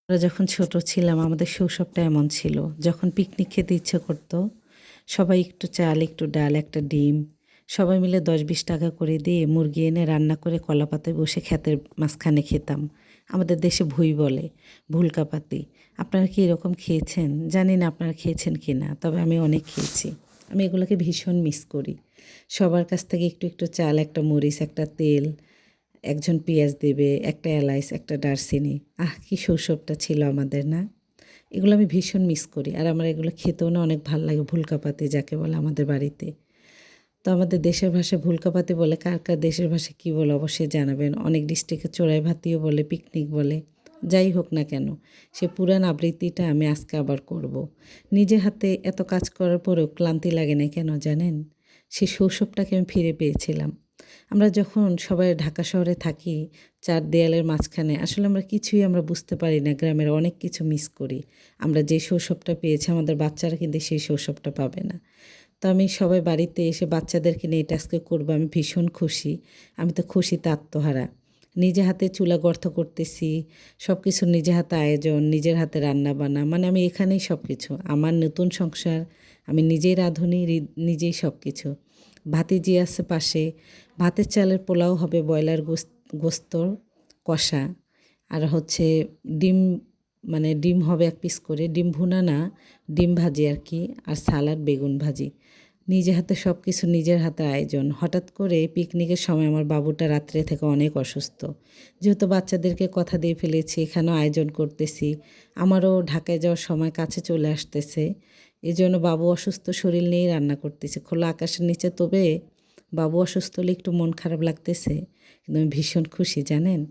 আমরা যখন ছোট ছিলাম আমাদের শৈশবটা এমন ছিল, যখন পিকনিক খেতে ইচ্ছে করত সবাই একটু চাল, একটু ডাল, একটা ডিম সবাই মিলে ১০-২০ টাকা করে দিয়ে মুরগি এনে রান্না করে কলাপাতায় বসে ক্ষেতের মাঝখানে খেতাম। আমাদের দেশে ভুই বলে, ভুলকাপাতি। আপনারা কি এরকম খেয়েছেন? জানি না আপনারা খেয়েছেন কি না, তবে আমি অনেক খেয়েছি। আমি এগুলোকে ভীষণ মিস করি। সবার কাছ থেকে একটু একটু চাল, একটা মরিচ, একটা তেল, একজন পেঁয়াজ দেবে, একটা এলাচ, একটা দারচিনি। কি শৈশবটা ছিল আমাদের, না? এগুলো আমি ভীষণ মিস করি। আর আমার এগুলো খেতেও না অনেক ভাল লাগে, ভুলকাপাতি যাকে বলে আমাদের বাড়িতে। তো আমাদের দেশের ভাষায় ভুলকাপাতি বলে, কার কার দেশের ভাষায় কী বলে অবশ্যই জানাবেন। অনেক ডিস্ট্রিক্টে চোরাই ভাতিও বলে, পিকনিক বলে। যাই হোক না কেন, সে পুরান আবৃত্তিটা আমি আজকে আবার করব। নিজে হাতে এত কাজ করার পরেও ক্লান্তি লাগে না কেন জানেন? সেই শৈশবটাকে আমি ফিরে পেয়েছিলাম। আমরা যখন সবাই ঢাকা শহরে থাকি, চার দেয়ালের মাঝখানে, আসলে আমরা কিছুই বুঝতে পারি না, গ্রামের অনেক কিছু মিস করি। আমরা যে শৈশবটা পেয়েছি আমাদের বাচ্চারা কিন্তু সেই শৈশবটা পাবে না। তো আমি সবাই বাড়িতে এসে বাচ্চাদেরকে নিয়ে এটা আজকে করবো, আমি ভীষণ খুশি। আমি তো খুশিতে আত্মহারা। নিজে হাতে চুলা গর্ত করতেছি, সব কিছু নিজে হাতে আয়োজন, নিজের হাতে রান্না বান্না, মানে আমি এখানেই সব কিছু। আমার নতুন সংসার, আমি নিজেই রাঁধুনি, নিজেই সব কিছু। ভাতিজি আছে পাশে, ভাতের চালের পোলাও হবে, ব্রয়লার গোস্তর কষা, আর হচ্ছে ডিম, মানে ডিম হবে ১ পিস করে, ডিম ভুনা না, ডিম ভাজি আর কি, আর সালাড, বেগুন ভাজি। নিজে হাতে সব কিছু, নিজের হাতে আয়োজন। হঠাৎ করে পিকনিকের সময় আমার বাবুটা রাত্রে থেকে অনেক অসুস্থ। যেহেতু বাচ্চাদেরকে কথা দিয়ে ফেলেছি, এখানেও আয়োজন করতেছি, আমারও ঢাকায় যাওয়ার সময় কাছে চলে আসতেছে। এজন্য বাবু অসুস্থ শরীর নিয়েই রান্না করতেছি খোলা আকাশের নিচে। তবে বাবু অসুস্থ হলে একটু মন খারাপ লাগতেছে, কিন্তু আমি ভীষণ খুশি জানেন।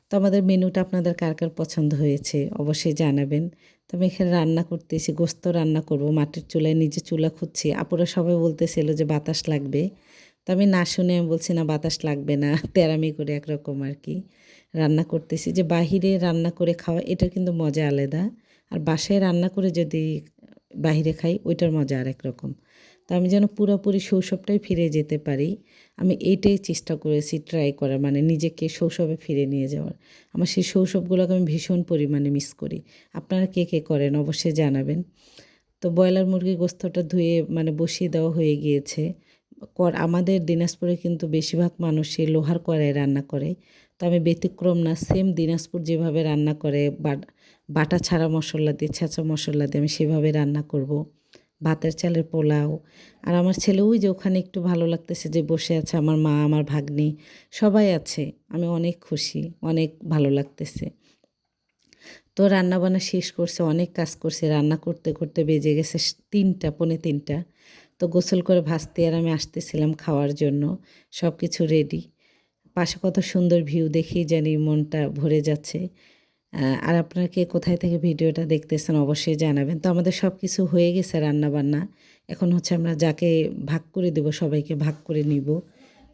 তো আমাদের মেনুটা আপনাদের কার কার পছন্দ হয়েছে অবশ্যই জানাবেন। তো আমি এখানে রান্না করতেছি, গোস্ত রান্না করব, মাটির চুলায় নিজে চুলা খুঁজছি। আপুরা সবাই বলতেছিল যে বাতাস লাগবে, তো আমি না শুনে আমি বলছি না বাতাস লাগবে না, তেরামি করে একরকম আর কি রান্না করতেছি। যে বাহিরে রান্না করে খাওয়া এটার কিন্তু মজা আলাদা, আর বাসায় রান্না করে যদি বাহিরে খাই ওইটার মজা আরেক রকম। তো আমি যেন পুরোপুরি শৈশবটাই ফিরে যেতে পারি, আমি এইটাই চেষ্টা করেছি, ট্রাই করার, মানে নিজেকে শৈশবে ফিরে নিয়ে যাওয়ার। আমার সেই শৈশবগুলোকে আমি ভীষণ পরিমাণে মিস করি। আপনারা কে কে করেন অবশ্যই জানাবেন। তো ব্রয়লার মুরগির গোস্তটা ধুয়ে মানে বসিয়ে দেওয়া হয়ে গিয়েছে। আমাদের দিনাজপুরে কিন্তু বেশিরভাগ মানুষই লোহার কড়াইয়ে রান্না করে। তো আমি ব্যতিক্রম না, সেম দিনাজপুর যেভাবে রান্না করে বাটা ছাড়া মশলা দিয়ে, ছেঁচা মশলা দিয়ে, আমি সেভাবে রান্না করব। ভাতের চালের পোলাও। আর আমার ছেলে ওই যে ওখানে একটু ভালো লাগতেছে যে বসে আছে, আমার মা, আমার ভাগ্নি সবাই আছে। আমি অনেক খুশি, অনেক ভালো লাগতেছে। তো রান্নাবান্না শেষ করছে, অনেক কাজ করছে, রান্না করতে করতে বেজে গেছে ৩টা, পৌনে ৩টা। তো গোসল করে ভাসতে আর আমি আসতেছিলাম খাওয়ার জন্য, সব কিছু রেডি। পাশে কত সুন্দর ভিউ দেখেই জানি মনটা ভরে যাচ্ছে। আর আপনারা কে কোথায় থেকে ভিডিওটা দেখতেছেন অবশ্যই জানাবেন। তো আমাদের সব কিছু হয়ে গেছে রান্নাবান্না। এখন হচ্ছে আমরা যাকে ভাগ করে দেবো সবাইকে ভাগ করে নিব।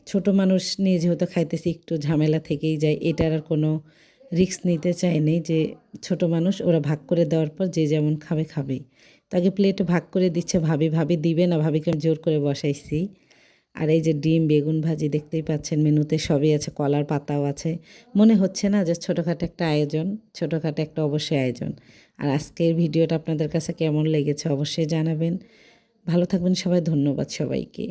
ছোট মানুষ নিয়ে যেহেতু খাইতেছি একটু ঝামেলা থেকেই যায়, এটার আর কোনো রিস্ক নিতে চাইনি যে ছোট মানুষ, ওরা ভাগ করে দেওয়ার পর যে যেমন খাবে খাবেই। তাকে প্লেটে ভাগ করে দিচ্ছে ভাবি, ভাবি দিবে না, ভাবিকে আমি জোর করে বসাইছি। আর এই যে ডিম, বেগুন ভাজি দেখতেই পাচ্ছেন, মেনুতে সবই আছে, কলার পাতাও আছে। মনে হচ্ছে না যে ছোটোখাটো একটা আয়োজন, ছোটোখাটো একটা অবশ্যই আয়োজন। আর আজকের ভিডিওটা আপনাদের কাছে কেমন লেগেছে অবশ্যই জানাবেন। ভালো থাকবেন সবাই, ধন্যবাদ সবাইকে।